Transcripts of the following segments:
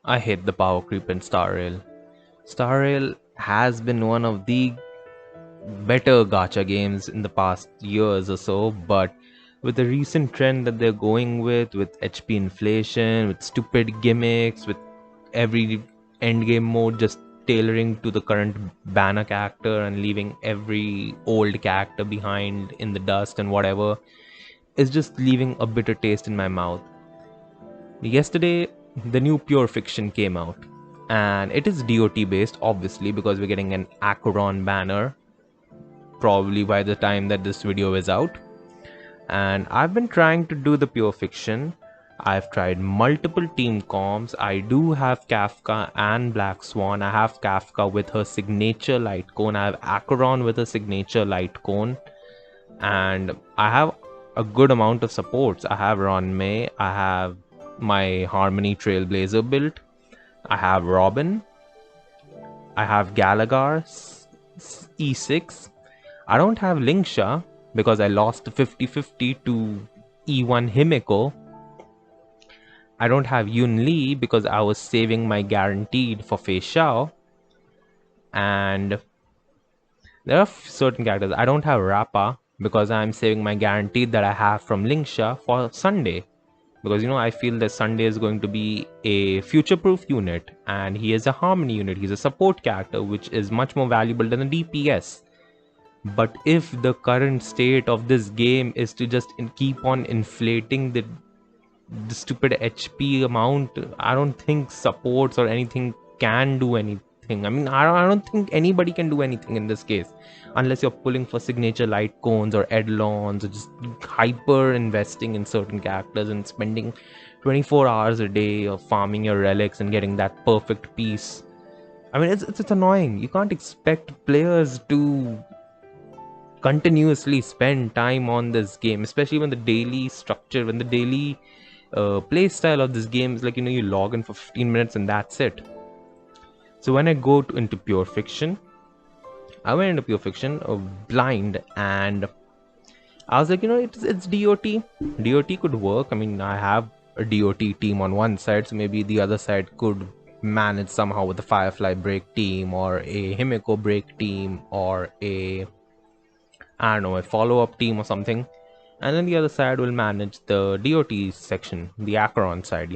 I hate the power creep in Star Rail. Star Rail has been one of the better gacha games in the past years or so, but with the recent trend that they're going with HP inflation, with stupid gimmicks, with every endgame mode just tailoring to the current banner character and leaving every old character behind in the dust and whatever, is just leaving a bitter taste in my mouth. Yesterday, the new Pure Fiction came out, and it is DOT based, obviously, because we're getting an Acheron banner probably by the time that this video is out. And I've been trying to do the Pure Fiction. I've tried multiple team comps. I do have Kafka and Black Swan. I have Kafka with her signature light cone. I have Acheron with her signature light cone. And I have a good amount of supports. I have Ron May. I have my Harmony Trailblazer built. I have Robin. I have Gallagher E6. I don't have Linksha because I lost 50-50 to E1 Himeko. I don't have Yun Li because I was saving my guaranteed for Fei Xiao. And there are certain characters. I don't have Rappa because I'm saving my guaranteed that I have from Linksha for Sunday. Because I feel that Sunday is going to be a future-proof unit, and he is a harmony unit. He's a support character, which is much more valuable than a DPS. But if the current state of this game is to just keep on inflating the stupid HP amount, I don't think supports or anything can do anything. I mean, I don't think anybody can do anything in this case unless you're pulling for signature light cones or Eidolons or just hyper investing in certain characters and spending 24 hours a day of farming your relics and getting that perfect piece. I mean, it's annoying. You can't expect players to continuously spend time on this game, especially when the daily structure, when the daily play style of this game is like, you log in for 15 minutes and that's it. So when I go into Pure Fiction, I went into Pure Fiction blind, and I was like, it's DOT. DOT could work. I mean, I have a DOT team on one side, so maybe the other side could manage somehow with the Firefly break team or a Himeko break team or a follow-up team or something. And then the other side will manage the DOT section, the Acheron side,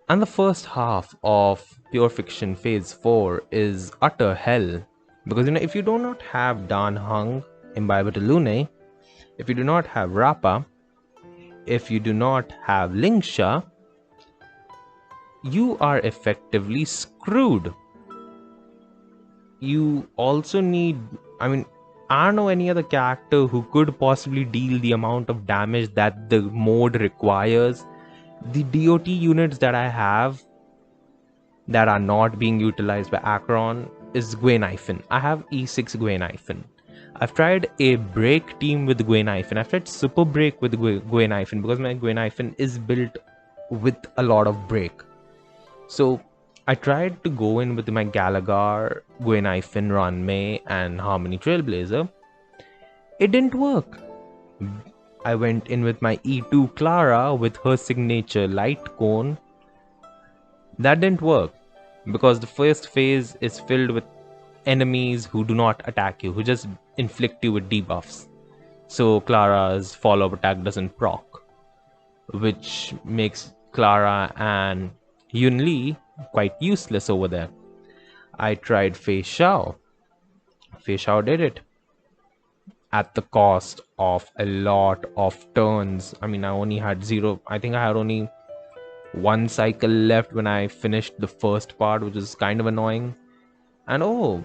And the first half of Pure Fiction Phase 4 is utter hell. Because, if you do not have Dan Hung, Imbibe Lune, if you do not have Rappa, if you do not have Linksha, you are effectively screwed. You also need, I don't know any other character who could possibly deal the amount of damage that the mode requires. The DOT units that I have that are not being utilized by Acheron is Gwen-Ifen. I have E6 Gwen-Ifen. I've tried a break team with Gwen-Ifen. I've tried super break with Gwen-Ifen because my Gwen-Ifen is built with a lot of break. So I tried to go in with my Gallagher, Gwen-Ifen, Ranmei, and Harmony Trailblazer. It didn't work. I went in with my E2 Clara with her signature light cone. That didn't work because the first phase is filled with enemies who do not attack you, who just inflict you with debuffs. So Clara's follow-up attack doesn't proc, which makes Clara and Yun Li quite useless over there. I tried Fei Xiao. Fei Xiao did it at the cost of a lot of turns. I mean, I only had zero. I think I had only one cycle left when I finished the first part, which is kind of annoying. And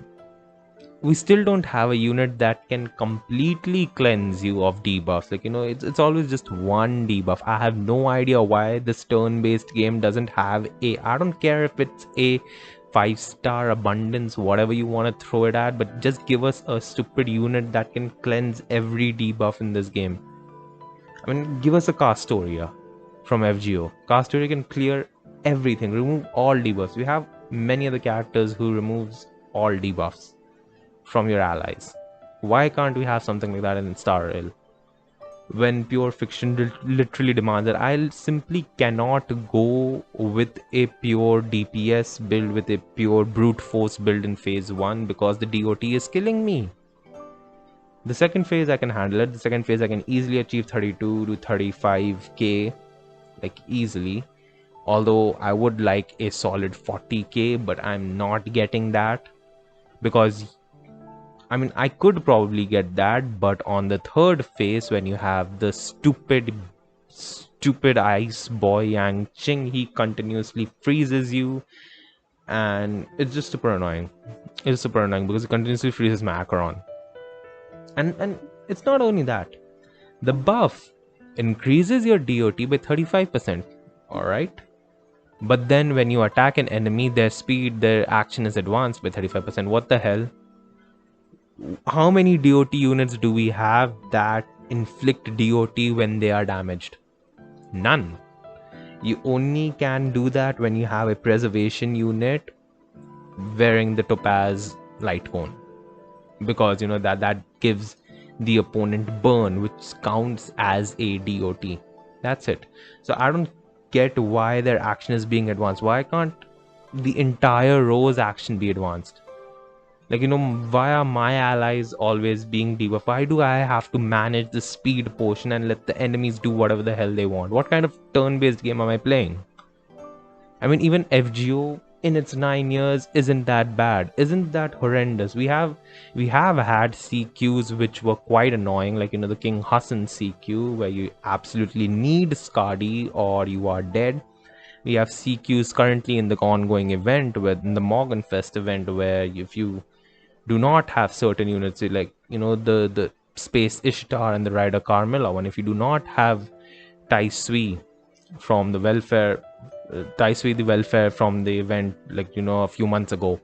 we still don't have a unit that can completely cleanse you of debuffs. Like, it's always just one debuff. I have no idea why this turn-based game doesn't have I don't care if it's a 5-star abundance, whatever you want to throw it at, but just give us a stupid unit that can cleanse every debuff in this game. I mean, give us a Castoria from FGO. Castoria can clear everything, remove all debuffs. We have many other characters who removes all debuffs from your allies. Why can't we have something like that in Star Rail? when pure fiction literally demands it. I simply cannot go with a pure DPS build, with a pure brute force build in phase 1 because the DOT is killing me. The second phase I can handle it. The second phase I can easily achieve 32 to 35k, like easily. Although I would like a solid 40k, but I'm not getting that because I mean, I could probably get that, but on the third phase, when you have the stupid ice boy Yang Ching, he continuously freezes you, and it's just super annoying. It's super annoying because it continuously freezes my Acheron. And it's not only that. The buff increases your DOT by 35%. Alright? But then when you attack an enemy, their speed, their action is advanced by 35%. What the hell? How many DOT units do we have that inflict DOT when they are damaged? None. You only can do that when you have a preservation unit wearing the topaz light cone, because you know that gives the opponent burn, which counts as a DOT. That's it. So I don't get why their action is being advanced. Why can't the entire row's action be advanced? Like, you know, why are my allies always being debuffed? Why do I have to manage the speed portion and let the enemies do whatever the hell they want? What kind of turn-based game am I playing? I mean, even FGO in its 9 years isn't that bad. Isn't that horrendous? We have had CQs which were quite annoying, like, you know, the King Hassan CQ, where you absolutely need Skadi or you are dead. We have CQs currently in the ongoing event, in the Morganfest event, where if you do not have certain units, like, you know, the Space Ishtar and the Rider Carmilla one, if you do not have Tai Sui from the welfare, the welfare from the event, like, you know, a few months ago,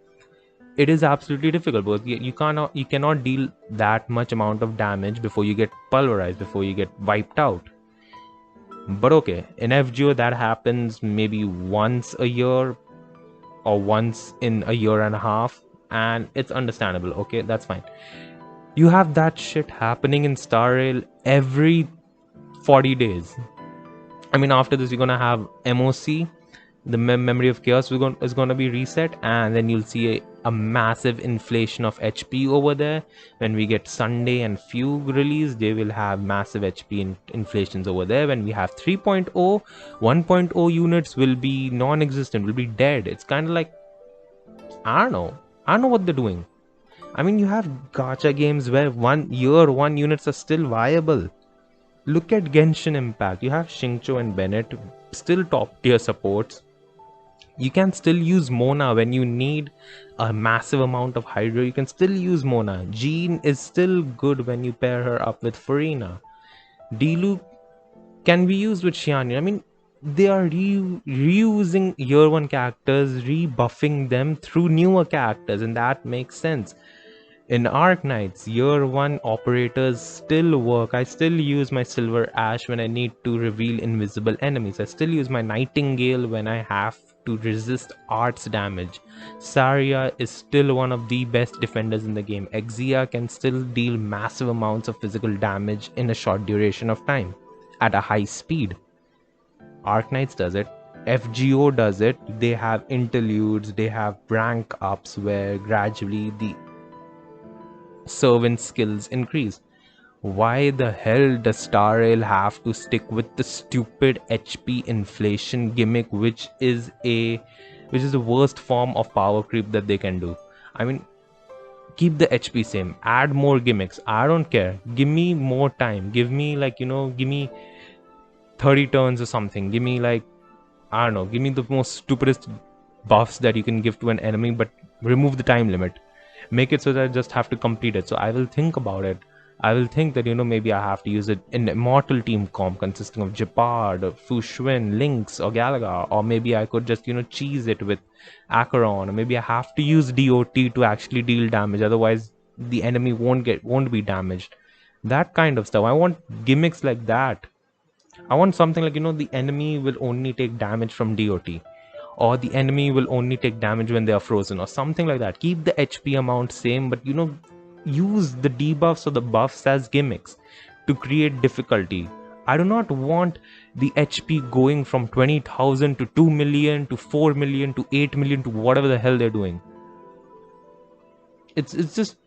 it is absolutely difficult because you cannot deal that much amount of damage before you get pulverized, before you get wiped out. But okay, in FGO that happens maybe once a year or once in a year and a half, and it's understandable. Okay, that's fine. You have that shit happening in Star Rail every 40 days. I mean, after this, you're gonna have MOC, the memory of chaos is gonna be reset, and then you'll see a massive inflation of HP over there. When we get Sunday and Fugue release, they will have massive HP inflations over there. When we have 3.0, 1.0 units will be non-existent, will be dead. It's kind of like, I don't know what they're doing. I mean, you have gacha games where 1 units are still viable. Look at Genshin Impact. You have Xingqiu and Bennett, still top tier supports. You can still use Mona when you need a massive amount of Hydro. You can still use Mona. Jean is still good when you pair her up with Farina. Diluc can be used with Xianyu. I mean, they are reusing year 1 characters, rebuffing them through newer characters, and that makes sense. In Arknights, year 1 operators still work. I still use my Silver Ash when I need to reveal invisible enemies. I still use my Nightingale when I have to resist arts damage. Saria is still one of the best defenders in the game. Exia can still deal massive amounts of physical damage in a short duration of time at a high speed. Arknights does it. FGO does it. They have interludes, they have rank ups where gradually the servant skills increase. Why the hell does Star Rail have to stick with the stupid HP inflation gimmick, which is the worst form of power creep that they can do? I mean, keep the HP same, add more gimmicks. I don't care. Give me more time. Give me, like, you know, give me 30 turns or something. Give me, like, I don't know, give me the most stupidest buffs that you can give to an enemy, but remove the time limit. Make it so that I just have to complete it. So I will think about it. I will think that, you know, maybe I have to use it in Immortal Team comp consisting of Japard, Fushwin, Lynx, or Galaga. Or maybe I could just, you know, cheese it with Acheron. Or maybe I have to use DOT to actually deal damage. Otherwise, the enemy won't be damaged. That kind of stuff. I want gimmicks like that. I want something like, you know, the enemy will only take damage from DOT, or the enemy will only take damage when they are frozen, or something like that. Keep the HP amount same, but, you know, use the debuffs or the buffs as gimmicks. to create difficulty. I do not want the HP going from 20,000 to 2 million to 4 million to 8 million to whatever the hell they're doing. It's just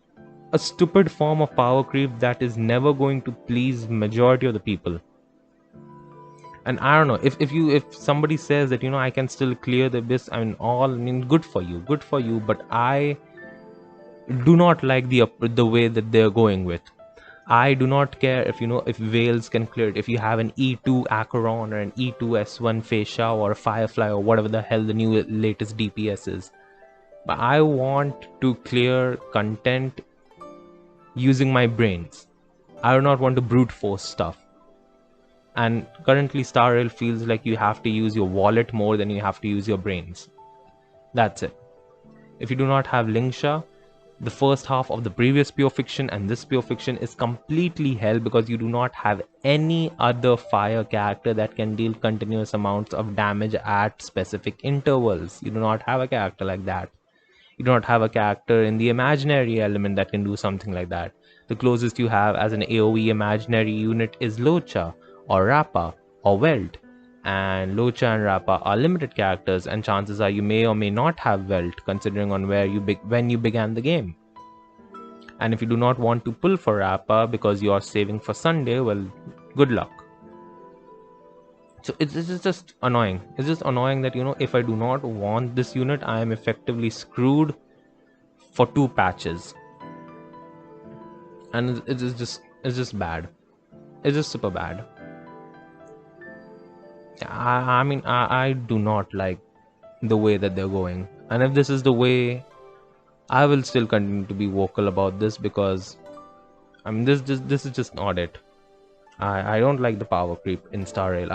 a stupid form of power creep that is never going to please majority of the people. And I don't know, if somebody says that I can still clear the abyss, good for you, but I do not like the way that they're going with. I do not care if Whales can clear it. If you have an E2 Acheron or an E2 S1 Fascia or a Firefly or whatever the hell the new latest DPS is. But I want to clear content using my brains. I do not want to brute force stuff. And currently Star Rail feels like you have to use your wallet more than you have to use your brains. That's it. If you do not have Lingsha, the first half of the previous Pure Fiction and this Pure Fiction is completely hell because you do not have any other fire character that can deal continuous amounts of damage at specific intervals. You do not have a character like that. You do not have a character in the imaginary element that can do something like that. The closest you have as an AoE imaginary unit is Locha, or Rappa, or Welt. And Locha and Rappa are limited characters, and chances are you may or may not have Welt, considering on when you began the game. And if you do not want to pull for Rappa because you are saving for Sunday, well, good luck. So it's just annoying. It's just annoying that if I do not want this unit, I am effectively screwed for 2 patches. And it's just bad. It's just super bad. I do not like the way that they're going. And if this is the way, I will still continue to be vocal about this because this is just not it. I don't like the power creep in Star Rail.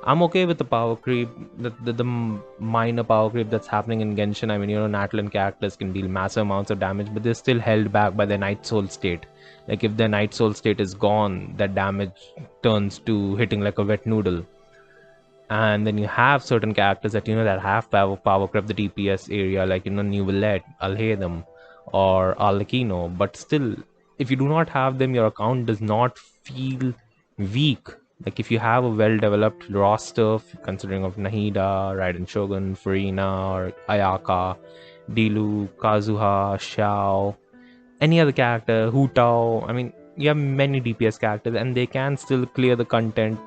I'm okay with the power creep, the minor power creep that's happening in Genshin. Natlan characters can deal massive amounts of damage, but they're still held back by their Night Soul state. Like if their Night Soul state is gone, that damage turns to hitting like a wet noodle. And then you have certain characters that that have power creep the DPS area, like New Villette, Alhaitham, or Arlecchino, but still, if you do not have them, your account does not feel weak. Like if you have a well-developed roster, considering of Nahida, Raiden Shogun, Furina, or Ayaka, Dilu, Kazuha, Xiao, any other character, Hu Tao, you have many DPS characters and they can still clear the content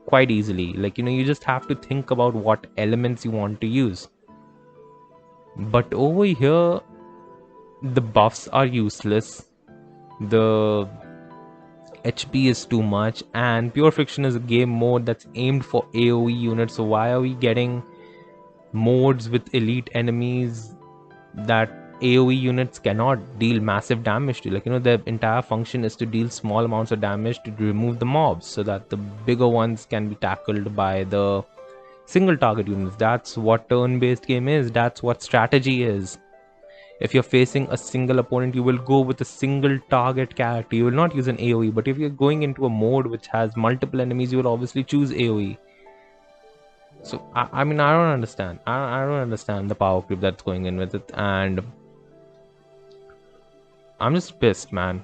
quite easily. Like you just have to think about what elements you want to use. But over here, the buffs are useless, the HP is too much, and Pure Fiction is a game mode that's aimed for AoE units. So why are we getting modes with elite enemies that AoE units cannot deal massive damage to? Like the entire function is to deal small amounts of damage to remove the mobs so that the bigger ones can be tackled by the single target units. That's what turn-based game is. That's what strategy is. If you're facing a single opponent, you will go with a single target character. You will not use an AoE. But if you're going into a mode which has multiple enemies, you will obviously choose AoE. So I don't understand. I don't understand the power creep that's going in with it, and I'm just pissed, man.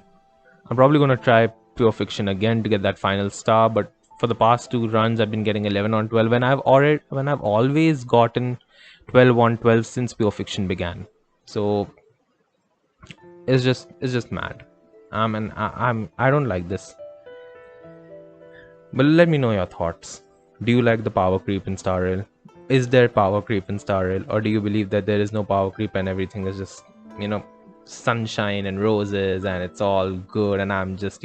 I'm probably gonna try Pure Fiction again to get that final star, but for the past 2 runs, I've been getting 11 on 12, when I've always gotten 12 on 12 since Pure Fiction began. So it's just mad. I don't like this. But let me know your thoughts. Do you like the power creep in Star Rail? Is there power creep in Star Rail, or do you believe that there is no power creep and everything is just sunshine and roses and it's all good, and I'm just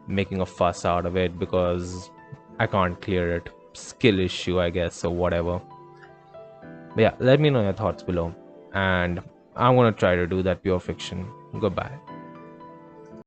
making a fuss out of it because I can't clear it? Skill issue, I guess, or whatever. But yeah, let me know your thoughts below, and I'm gonna try to do that Pure Fiction. Goodbye.